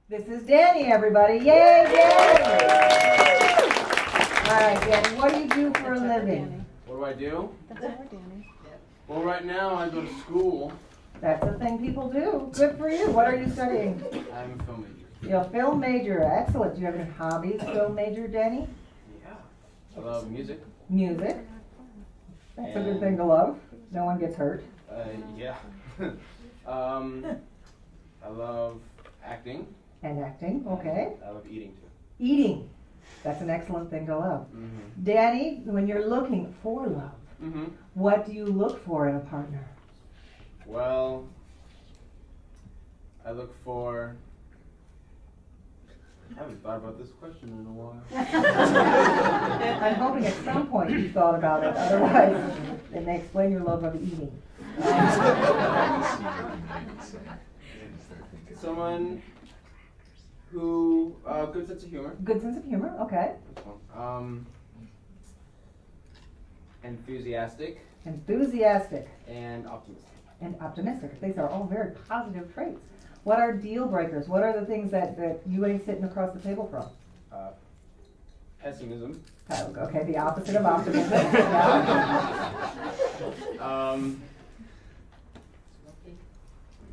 This is Danny, everybody. Yay, Danny! All right, Danny, what do you do for a living? What do I do? That's our Danny. Well, right now I go to school. That's the thing people do. Good for you. What are you studying? I'm a film major. You're a film major. Excellent. Do you have any hobbies, film major, Danny? Yeah. I love music. Music. That's a good thing to love. No one gets hurt. Yeah. I love acting. And acting, okay. I love eating too. Eating. That's an excellent thing to love. Mm-hmm. Danny, when you're looking for love, Mm-hmm. what do you look for in a partner? Well, I look for... I haven't thought about this question in a while. I'm hoping at some point you thought about it. Otherwise, it may explain your love of eating. Someone who... good sense of humor. Good sense of humor, okay. That's one. Enthusiastic. Enthusiastic And optimistic. and optimistic. These are all very positive traits. What are deal breakers? What are the things that you ain't sitting across the table from? Pessimism. Oh, okay, the opposite of optimism.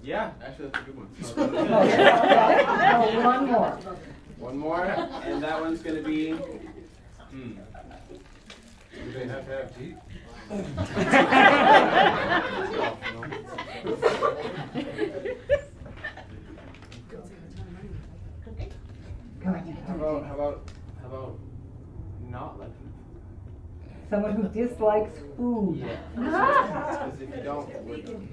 Yeah, actually that's a good one. Okay. Oh, one more. One more, and that one's gonna be. Do they have to have teeth? Come on. How about not liking Someone who dislikes food. food? Yeah. Because if you don't, we're done.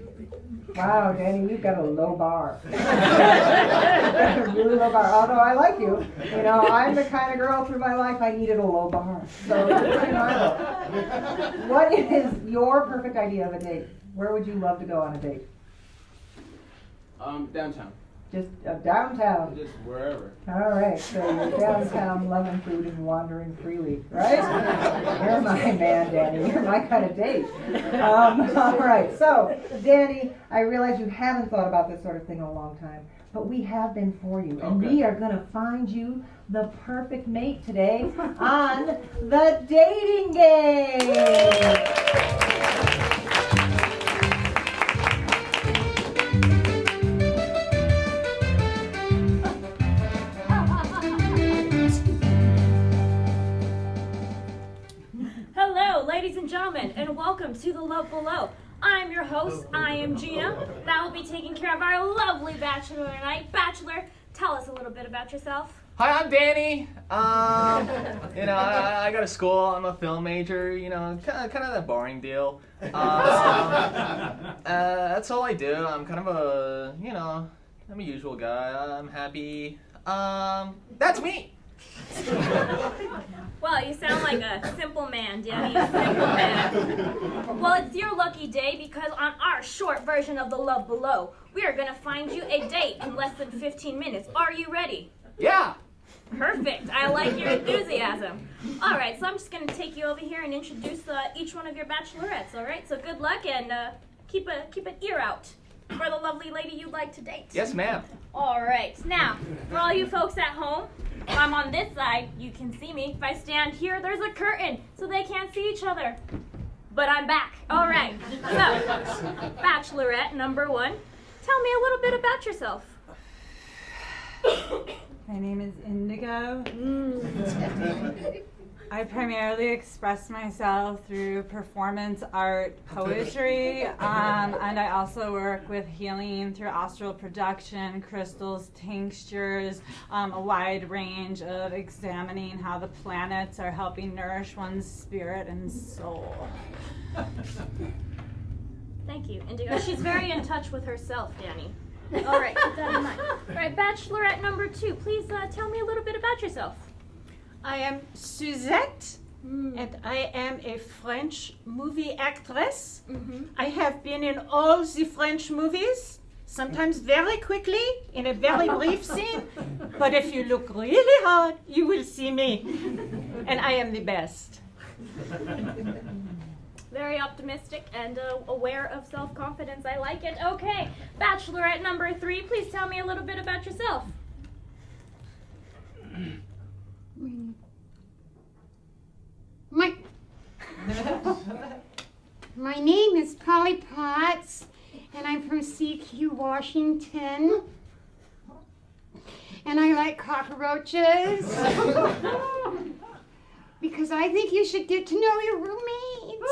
Wow, Danny, you've got a low bar. You've got a really low bar. Although I like you. You know, I'm the kind of girl through my life I needed a low bar. So you're pretty marvelous. What is your perfect idea of a date? Where would you love to go on a date? Downtown. Just downtown. Just wherever. All right, so you're downtown loving food and wandering freely, right? You're my man, Danny. You're my kind of date. All right, so Danny, I realize you haven't thought about this sort of thing in a long time, but we have been for you, and we are going to find you the perfect mate today on the dating game. Hello, ladies and gentlemen, and welcome to The Love Below. I'm your host, I am Gina. That will be taking care of our lovely bachelor tonight. Bachelor, tell us a little bit about yourself. Hi, I'm Danny. I go to school. I'm a film major. Kind of that boring deal. That's all I do. I'm kind of I'm a usual guy. I'm happy. That's me. Well, you sound like a simple man, Danny. A simple man. Well, it's your lucky day because on our short version of The Love Below, we are going to find you a date in less than 15 minutes. Are you ready? Yeah. Perfect. I like your enthusiasm. All right, so I'm just going to take you over here and introduce each one of your bachelorettes, all right? So good luck and keep an ear out for the lovely lady you'd like to date. Yes, ma'am. All right. Now, for all you folks at home, if I'm on this side, you can see me. If I stand here, there's a curtain, so they can't see each other. But I'm back. All right. So, bachelorette number 1, tell me a little bit about yourself. My name is Indigo. I primarily express myself through performance art, poetry, and I also work with healing through astral projection, crystals, tinctures, a wide range of examining how the planets are helping nourish one's spirit and soul. Thank you, Indigo. She's very in touch with herself, Danny. All right, keep that in mind. All right, bachelorette number 2, please tell me a little bit about yourself. I am Suzette, and I am a French movie actress. I have been in all the French movies, sometimes very quickly, in a very brief scene, but if you look really hard, you will see me, and I am the best. Very optimistic and aware of self-confidence. I like it. Okay, bachelorette number 3, please tell me a little bit about yourself. My name is Polly Potts, and I'm from CQ, Washington. And I like cockroaches. Because I think you should get to know your roommates.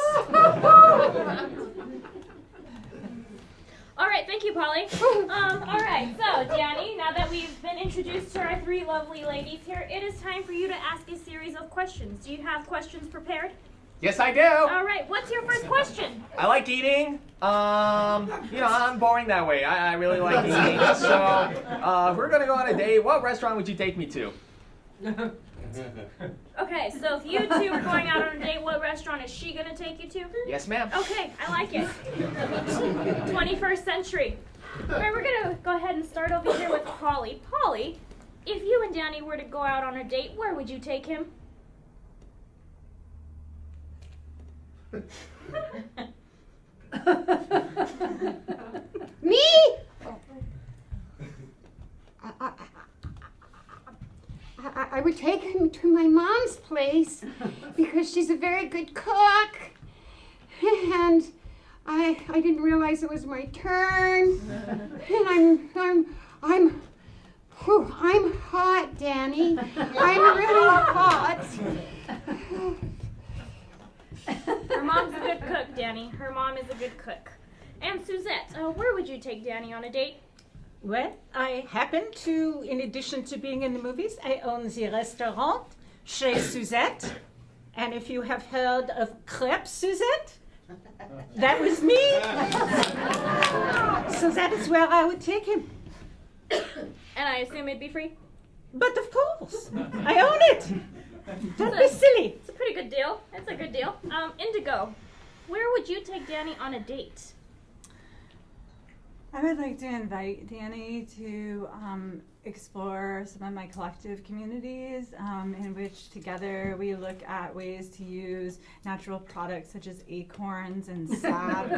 All right, thank you, Polly. All right, so Danny, now that we've been introduced to our three lovely ladies here, it is time for you to ask a series of questions. Do you have questions prepared? Yes, I do. All right, what's your first question? I like eating. I'm boring that way. I really like eating. So, if we're gonna go on a date, what restaurant would you take me to? Okay, so if you two are going out on a date, what restaurant is she gonna take you to? Yes, ma'am. Okay, I like it. 21st century. All right, we're gonna go ahead and start over here with Polly. Polly, if you and Danny were to go out on a date, where would you take him? Me? I would take him to my mom's place because she's a very good cook. And I didn't realize it was my turn. And I'm hot, Danny. I'm really hot. Her mom's a good cook, Danny. Her mom is a good cook. And Suzette, where would you take Danny on a date? Well, I happen to, in addition to being in the movies, I own the restaurant Chez Suzette. And if you have heard of Crêpe Suzette, that was me. So that is where I would take him. And I assume it'd be free? But of course, I own it. Don't be silly. It's a pretty good deal. It's a good deal. Indigo, where would you take Danny on a date? I would like to invite Danny to explore some of my collective communities in which together we look at ways to use natural products such as acorns and sap,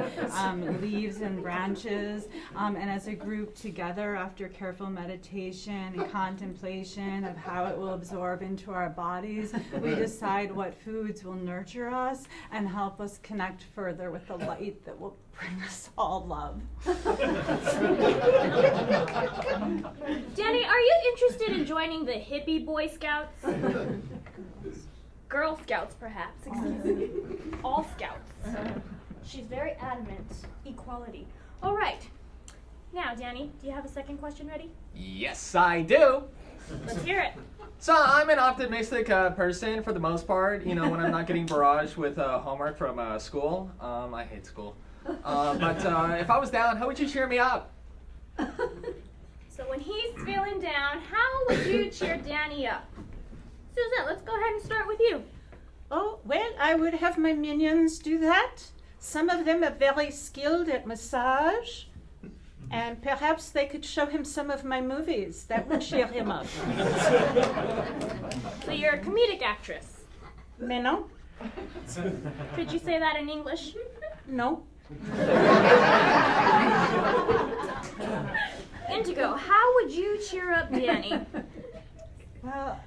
leaves and branches, and as a group together after careful meditation and contemplation of how it will absorb into our bodies, we decide what foods will nurture us and help us connect further with the light that will bring us all love. Danny, are you interested in joining the hippie Boy Scouts? Girl Scouts, perhaps. Excuse me. All Scouts. She's very adamant. Equality. All right. Now, Danny, do you have a second question ready? Yes, I do. Let's hear it. So I'm an optimistic person for the most part. You know, when I'm not getting barraged with homework from school. I hate school. But if I was down, how would you cheer me up? So when he's feeling down, how would you cheer Danny up? Suzette, let's go ahead and start with you. Oh, well, I would have my minions do that. Some of them are very skilled at massage. And perhaps they could show him some of my movies. That would cheer him up. So you're a comedic actress. Mais non? Could you say that in English? No. Indigo, how would you cheer up Danny? Well,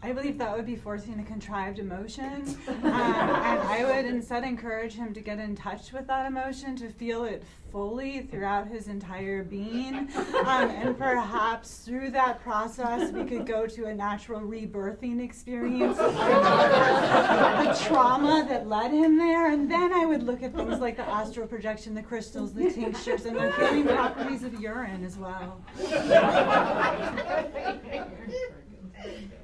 I believe that would be forcing a contrived emotion. And I would instead encourage him to get in touch with that emotion, to feel it fully throughout his entire being. And perhaps through that process, we could go to a natural rebirthing experience of the trauma that led him there. And then I would look at things like the astral projection, the crystals, the tinctures, and the healing properties of urine as well.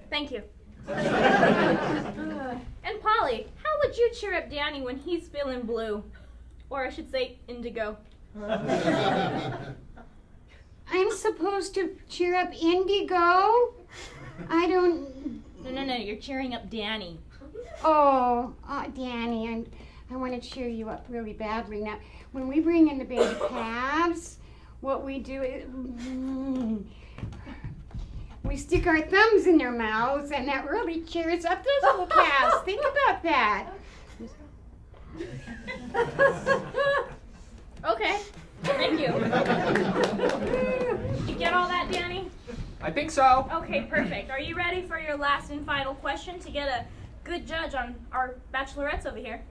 Thank you. And Polly, how would you cheer up Danny when he's feeling blue? Or I should say indigo. I'm supposed to cheer up Indigo? I don't... No, you're cheering up Danny. Oh, Danny, I want to cheer you up really badly. Now, when we bring in the baby calves, what we do is... we stick our thumbs in their mouths, and that really cheers up those little calves. Think about that. Okay, thank you. You get all that, Danny? I think so. Okay, perfect. Are you ready for your last and final question to get a good judge on our bachelorettes over here?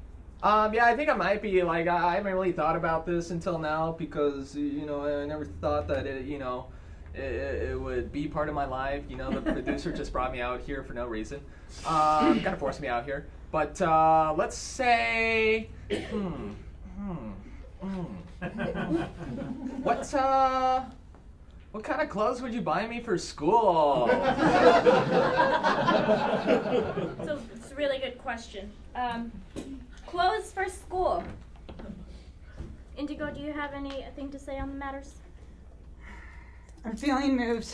Yeah, I think I might be. Like, I haven't really thought about this until now because, you know, I never thought that it would be part of my life. You know, the producer just brought me out here for no reason. Kind of forced me out here. But let's say, what kind of clothes would you buy me for school? So it's a really good question. Clothes for school. Indigo, do you have anything to say on the matters? I'm feeling moved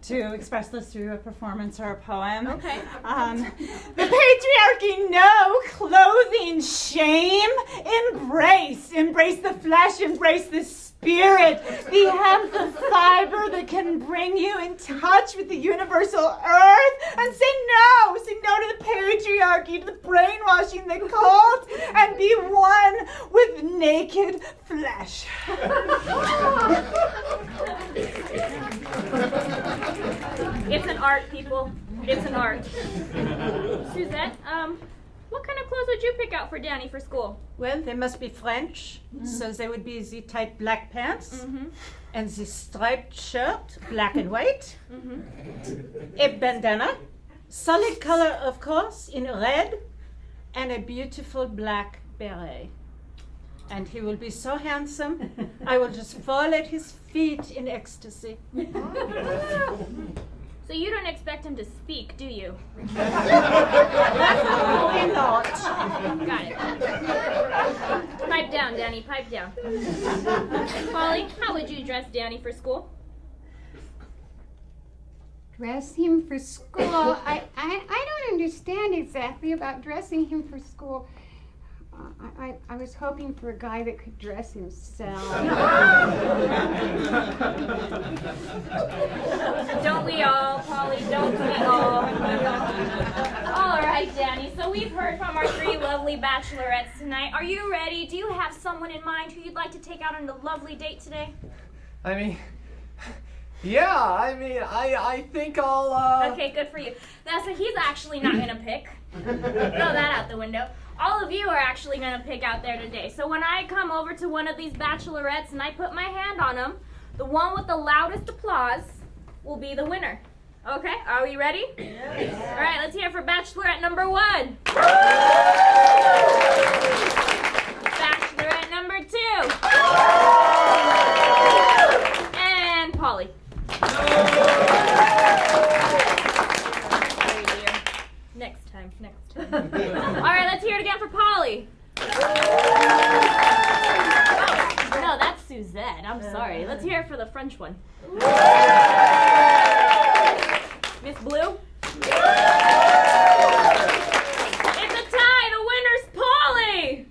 to express this through a performance or a poem. Okay. The patriarchy, no clothing, shame, embrace the flesh, embrace the spirit, the hemp, the fiber that can bring you in touch with the universal earth, and say no to the patriarchy, to the brainwashing, the cult, and be one with naked flesh. It's an art, people. It's an art. Suzette, what kind of clothes would you pick out for Danny for school? Well, they must be French, so they would be the tight black pants and the striped shirt, black and white, a bandana, solid color, of course, in red, and a beautiful black beret. And he will be so handsome, I will just fall at his feet in ecstasy. So you don't expect him to speak, do you? Definitely not. Got it. Pipe down, Danny, pipe down. Polly, how would you dress Danny for school? Dress him for school. I don't understand exactly about dressing him for school. I was hoping for a guy that could dress himself. Don't we all, Polly? Don't we all? All right, Danny. So we've heard from our three lovely bachelorettes tonight. Are you ready? Do you have someone in mind who you'd like to take out on a lovely date today? I think I'll, Okay, good for you. So he's actually not going to pick. Throw that out the window. All of you are actually going to pick out there today. So when I come over to one of these bachelorettes and I put my hand on them, the one with the loudest applause will be the winner. Okay, are we ready? Yes. All right, let's hear it for bachelorette number 1. Bachelorette number 2. And Polly. Sorry, dear. Next time. All right, let's hear it again for Polly. Oh, no, that's Suzette. I'm sorry. Let's hear it for the French one. Miss Blue? It's a tie. The winner's Polly.